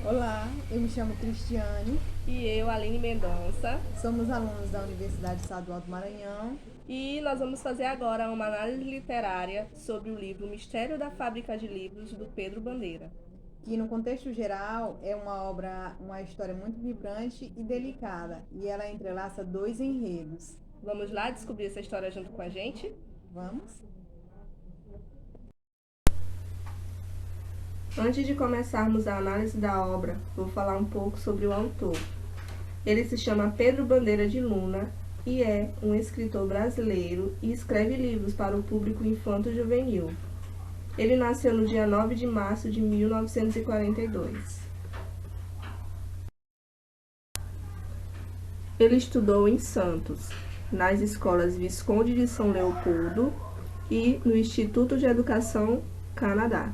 Olá, eu me chamo Cristiane, E eu, Aline Mendonça. somos alunos da Universidade Estadual do Maranhão. E nós vamos fazer agora uma análise literária sobre o livro Mistério da Fábrica de Livros, do Pedro Bandeira. Que no contexto geral é uma obra, uma história muito vibrante e delicada, e ela entrelaça dois enredos. Vamos lá descobrir essa história junto com a gente? Vamos? Antes de começarmos a análise da obra, vou falar um pouco sobre o autor. Ele se chama Pedro Bandeira de Luna e é um escritor brasileiro e escreve livros para o público infanto-juvenil. Ele nasceu no dia 9 de março de 1942. Ele estudou em Santos, nas escolas Visconde de São Leopoldo e no Instituto de Educação Canadá.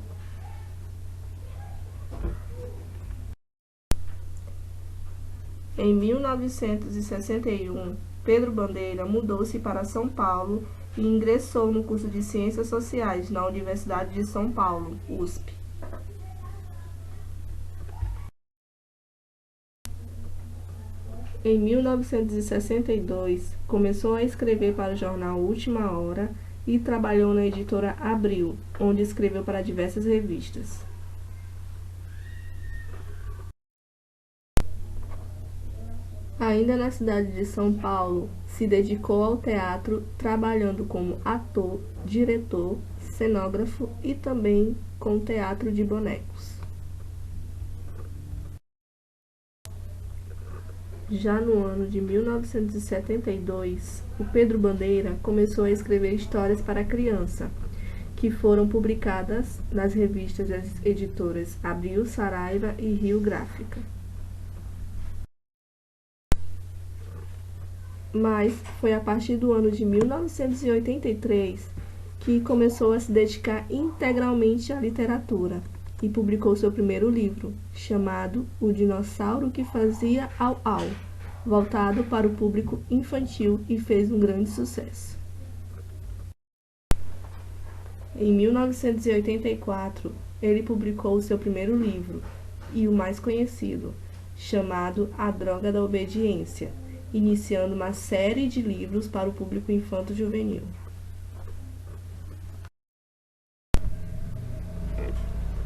Em 1961, Pedro Bandeira mudou-se para São Paulo e ingressou no curso de Ciências Sociais na Universidade de São Paulo, USP. Em 1962, começou a escrever para o jornal Última Hora e trabalhou na editora Abril, onde escreveu para diversas revistas. Ainda na cidade de São Paulo, se dedicou ao teatro, trabalhando como ator, diretor, cenógrafo e também com teatro de bonecos. Já no ano de 1972, o Pedro Bandeira começou a escrever histórias para criança, que foram publicadas nas revistas das editoras Abril, Saraiva e Rio Gráfica. Mas foi a partir do ano de 1983 que começou a se dedicar integralmente à literatura e publicou seu primeiro livro, chamado O Dinossauro que Fazia Au Au, voltado para o público infantil e fez um grande sucesso. Em 1984, ele publicou seu primeiro livro, e o mais conhecido, chamado A Droga da Obediência, iniciando uma série de livros para o público infanto-juvenil.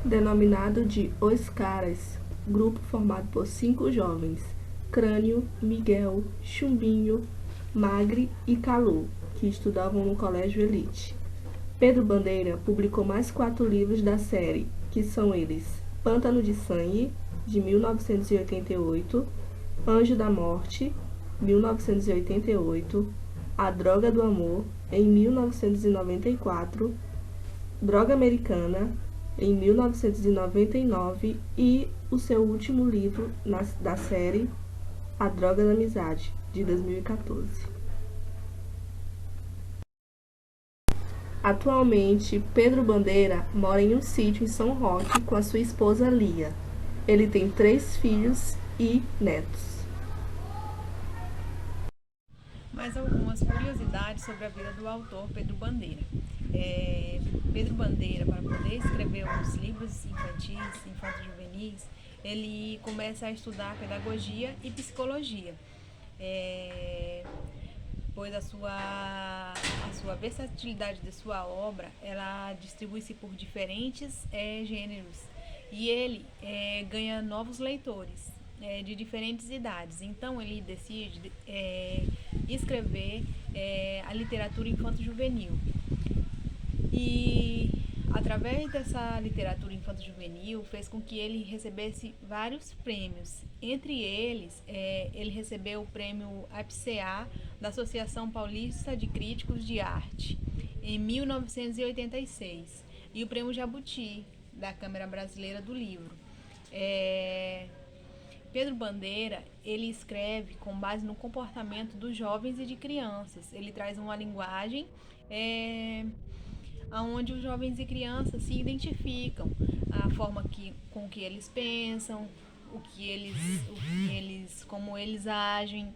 Denominado de Os Caras, grupo formado por 5 jovens, Crânio, Miguel, Chumbinho, Magre e Calô, que estudavam no Colégio Elite. Pedro Bandeira publicou mais 4 livros da série, que são eles Pântano de Sangue, de 1988, Anjo da Morte, 1988, A Droga do Amor, em 1994, Droga Americana, em 1999 e o seu último livro da série A Droga da Amizade, de 2014. Atualmente, Pedro Bandeira mora em um sítio em São Roque com a sua esposa Lia. Ele tem 3 filhos e netos. Mais algumas curiosidades sobre a vida do autor Pedro Bandeira. É, Pedro Bandeira, para poder escrever os livros infantis, infanto-juvenis, ele começa a estudar pedagogia e psicologia. É, pois a sua versatilidade de sua obra, ela distribui-se por diferentes gêneros, e ele ganha novos leitores de diferentes idades. Então ele decide escrever a literatura infanto-juvenil. E através dessa literatura infanto-juvenil fez com que ele recebesse vários prêmios. Entre eles, ele recebeu o prêmio APCA da Associação Paulista de Críticos de Arte em 1986 e o prêmio Jabuti da Câmara Brasileira do Livro. Pedro Bandeira, ele escreve com base no comportamento dos jovens e de crianças. Ele traz uma linguagem onde os jovens e crianças se identificam, a forma com que eles pensam, como eles agem.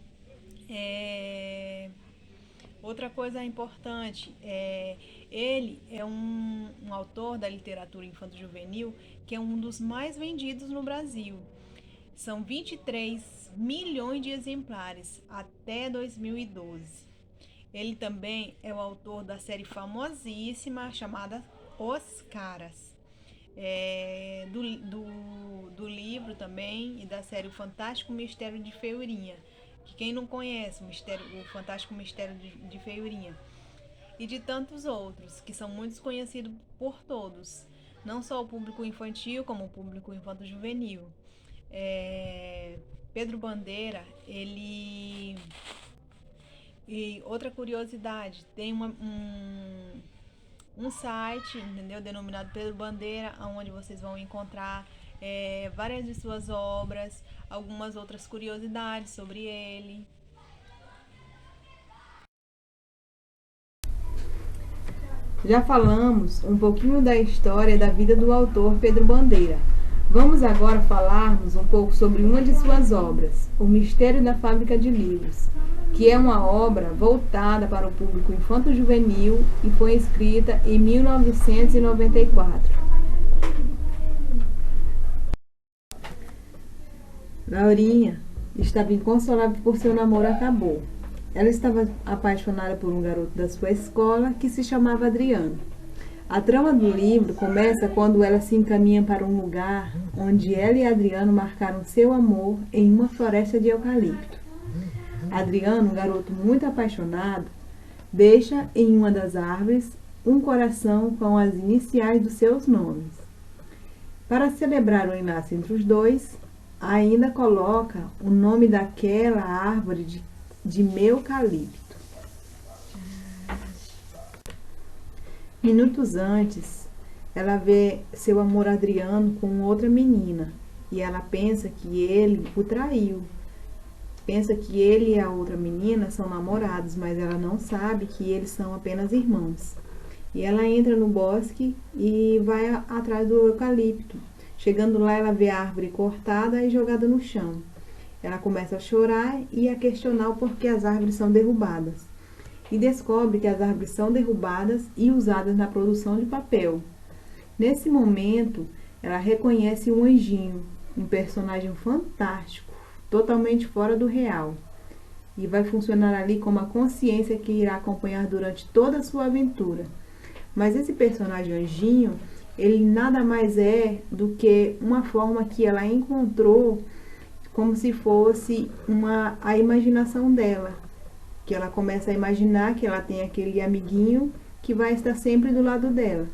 Outra coisa importante, ele é um autor da literatura infanto-juvenil que é um dos mais vendidos no Brasil. São 23 milhões de exemplares até 2012. Ele também é o autor da série famosíssima chamada Os Caras. Do livro também e da série O Fantástico Mistério de Feiurinha, que quem não conhece o Fantástico Mistério de Feiurinha, e de tantos outros que são muito conhecidos por todos, não só o público infantil como o público infanto-juvenil. Pedro Bandeira, ele... E outra curiosidade, tem um site, entendeu? Denominado Pedro Bandeira, onde vocês vão encontrar várias de suas obras, algumas outras curiosidades sobre ele. Já falamos um pouquinho da história da vida do autor Pedro Bandeira. Vamos agora falarmos um pouco sobre uma de suas obras, O Mistério da Fábrica de Livros, que é uma obra voltada para o público infanto-juvenil e foi escrita em 1994. Laurinha estava inconsolável por seu namoro acabou. Ela estava apaixonada por um garoto da sua escola que se chamava Adriano. A trama do livro começa quando ela se encaminha para um lugar onde ela e Adriano marcaram seu amor em uma floresta de eucalipto. Adriano, um garoto muito apaixonado, deixa em uma das árvores um coração com as iniciais dos seus nomes. Para celebrar o enlace entre os dois, ainda coloca o nome daquela árvore de eucalipto. Minutos antes, ela vê seu amor Adriano com outra menina e ela pensa que ele o traiu. Pensa que ele e a outra menina são namorados, mas ela não sabe que eles são apenas irmãos. E ela entra no bosque e vai atrás do eucalipto. Chegando lá, ela vê a árvore cortada e jogada no chão. Ela começa a chorar e a questionar o porquê as árvores são derrubadas. E descobre que as árvores são derrubadas e usadas na produção de papel. Nesse momento, ela reconhece um anjinho, um personagem fantástico, totalmente fora do real. E vai funcionar ali como a consciência que irá acompanhar durante toda a sua aventura. Mas esse personagem anjinho, ele nada mais é do que uma forma que ela encontrou como se fosse a imaginação dela. Que ela começa a imaginar que ela tem aquele amiguinho que vai estar sempre do lado dela.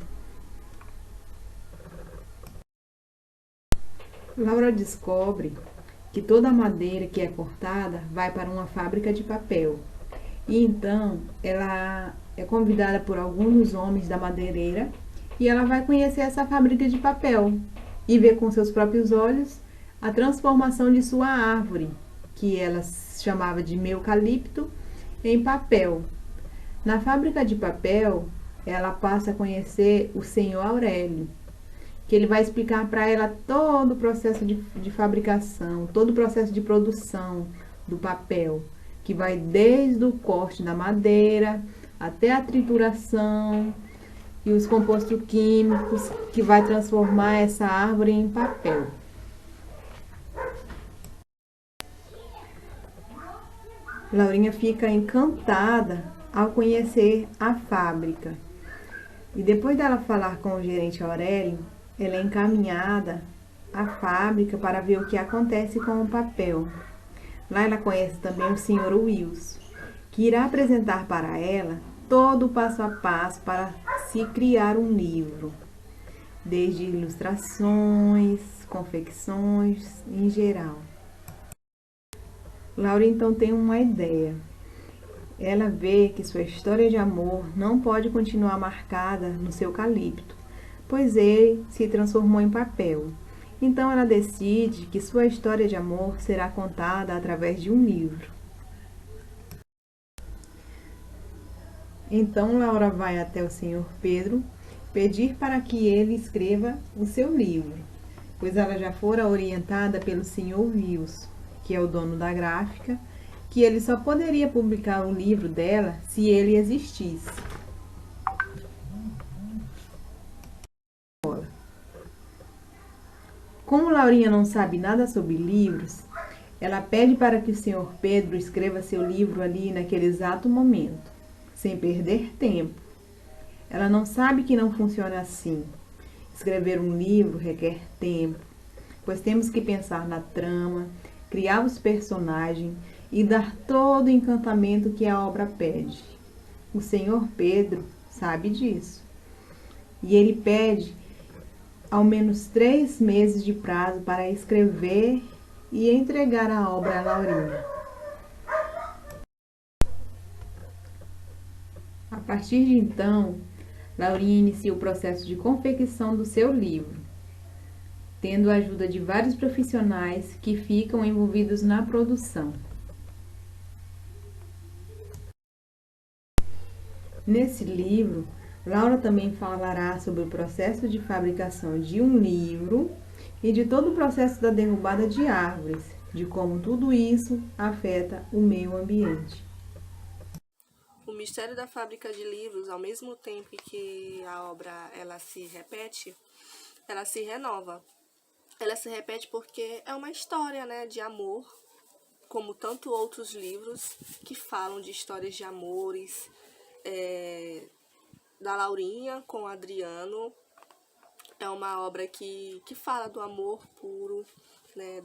Laura descobre que toda a madeira que é cortada vai para uma fábrica de papel. E então ela é convidada por alguns dos homens da madeireira e ela vai conhecer essa fábrica de papel e ver com seus próprios olhos a transformação de sua árvore, que ela chamava de eucalipto, em papel. Na fábrica de papel, ela passa a conhecer o senhor Aurélio, que ele vai explicar para ela todo o processo de fabricação, todo o processo de produção do papel, que vai desde o corte da madeira até a trituração e os compostos químicos que vai transformar essa árvore em papel. Laurinha fica encantada ao conhecer a fábrica. E depois dela falar com o gerente Aurélio, ela é encaminhada à fábrica para ver o que acontece com o papel. Lá ela conhece também o Sr. Wilson, que irá apresentar para ela todo o passo a passo para se criar um livro, desde ilustrações, confecções, em geral. Laura então tem uma ideia. Ela vê que sua história de amor não pode continuar marcada no seu eucalipto, pois ele se transformou em papel. Então ela decide que sua história de amor será contada através de um livro. Então Laura vai até o Sr. Pedro pedir para que ele escreva o seu livro, pois ela já fora orientada pelo Sr. Wilson, que é o dono da gráfica, que ele só poderia publicar o livro dela se ele existisse. Como Laurinha não sabe nada sobre livros, ela pede para que o Sr. Pedro escreva seu livro ali naquele exato momento, sem perder tempo. Ela não sabe que não funciona assim. Escrever um livro requer tempo, pois temos que pensar na trama, criar os personagens e dar todo o encantamento que a obra pede. O Sr. Pedro sabe disso. E ele pede ao menos 3 meses de prazo para escrever e entregar a obra a Laurinha. A partir de então, Laurinha inicia o processo de confecção do seu livro, tendo a ajuda de vários profissionais que ficam envolvidos na produção. Nesse livro, Laura também falará sobre o processo de fabricação de um livro e de todo o processo da derrubada de árvores, de como tudo isso afeta o meio ambiente. O mistério da fábrica de livros, ao mesmo tempo que a obra ela se repete, ela se renova. Ela se repete porque é uma história, né, de amor, como tanto outros livros que falam de histórias de amores, da Laurinha com o Adriano. É uma obra que fala do amor puro, né,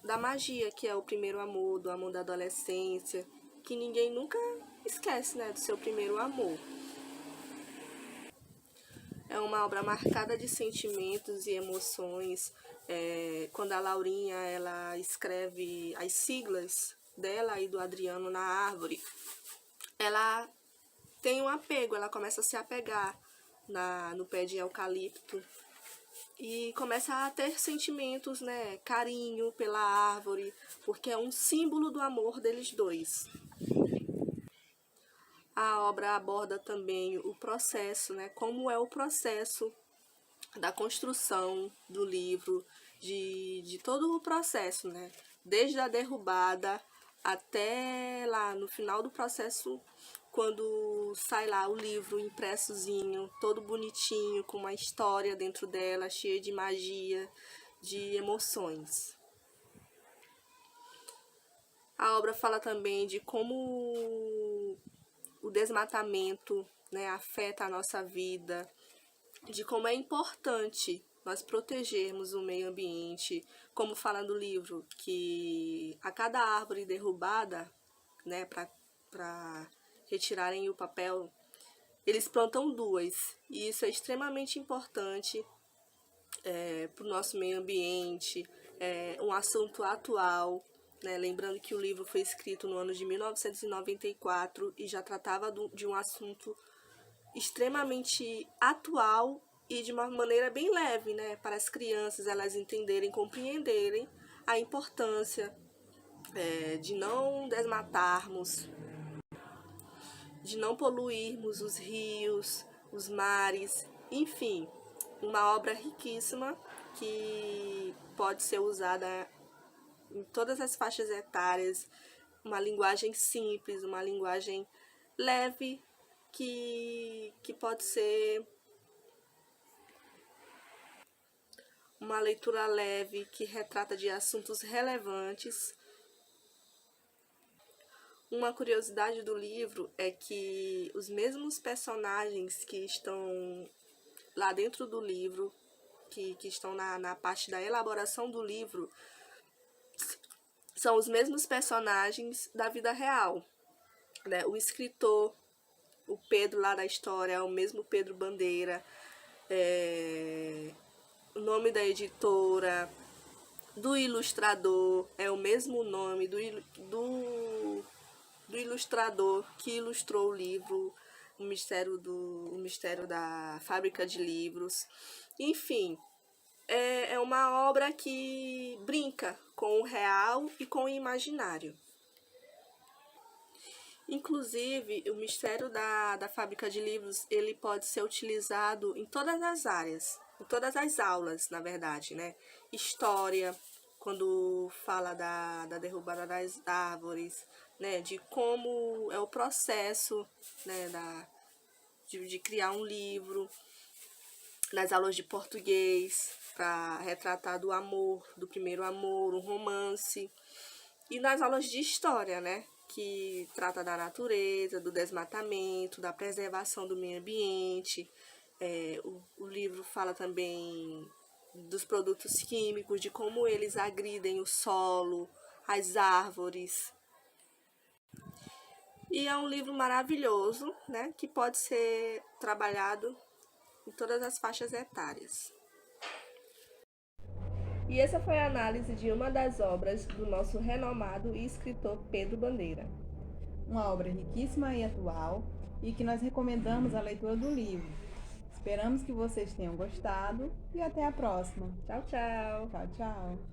da magia, que é o primeiro amor, do amor da adolescência, que ninguém nunca esquece, né, do seu primeiro amor. É uma obra marcada de sentimentos e emoções. Quando a Laurinha ela escreve as siglas dela e do Adriano na árvore, ela tem um apego, ela começa a se apegar no pé de eucalipto e começa a ter sentimentos, né, carinho pela árvore, porque é um símbolo do amor deles dois. A obra aborda também o processo, né, como é o processo da construção do livro, de todo o processo, né, desde a derrubada até lá no final do processo, quando sai lá o livro impressozinho, todo bonitinho, com uma história dentro dela, cheia de magia, de emoções. A obra fala também de como o desmatamento, né, afeta a nossa vida, de como é importante nós protegermos o meio ambiente, como fala no livro, que a cada árvore derrubada, né, para retirarem o papel, eles plantam 2, e isso é extremamente importante para o nosso meio ambiente, um assunto atual, né? Lembrando que o livro foi escrito no ano de 1994 e já tratava de um assunto extremamente atual e de uma maneira bem leve, né? Para as crianças elas entenderem, compreenderem a importância de não desmatarmos, de não poluirmos os rios, os mares, enfim, uma obra riquíssima que pode ser usada em todas as faixas etárias, uma linguagem simples, uma linguagem leve, que pode ser uma leitura leve, que retrata de assuntos relevantes. Uma curiosidade do livro é que os mesmos personagens que estão lá dentro do livro, que estão na parte da elaboração do livro, são os mesmos personagens da vida real, né? O escritor, o Pedro lá da história, é o mesmo Pedro Bandeira, o nome da editora, do ilustrador, é o mesmo nome do ilustrador que ilustrou o livro, o mistério da fábrica de livros. Enfim, é uma obra que brinca com o real e com o imaginário. Inclusive, o mistério da fábrica de livros, ele pode ser utilizado em todas as áreas, em todas as aulas, na verdade, né? História, quando fala da derrubada das árvores, né? De como é o processo, né? De criar um livro. nas aulas de português, para retratar do amor, do primeiro amor, um romance. E nas aulas de história, né? Que trata da natureza, do desmatamento, da preservação do meio ambiente. O livro fala também dos produtos químicos, de como eles agridem o solo, as árvores. E é um livro maravilhoso, né? Que pode ser trabalhado em todas as faixas etárias. E essa foi a análise de uma das obras do nosso renomado escritor Pedro Bandeira. Uma obra riquíssima e atual e que nós recomendamos a leitura do livro. Esperamos que vocês tenham gostado e até a próxima. Tchau, tchau. Tchau, tchau.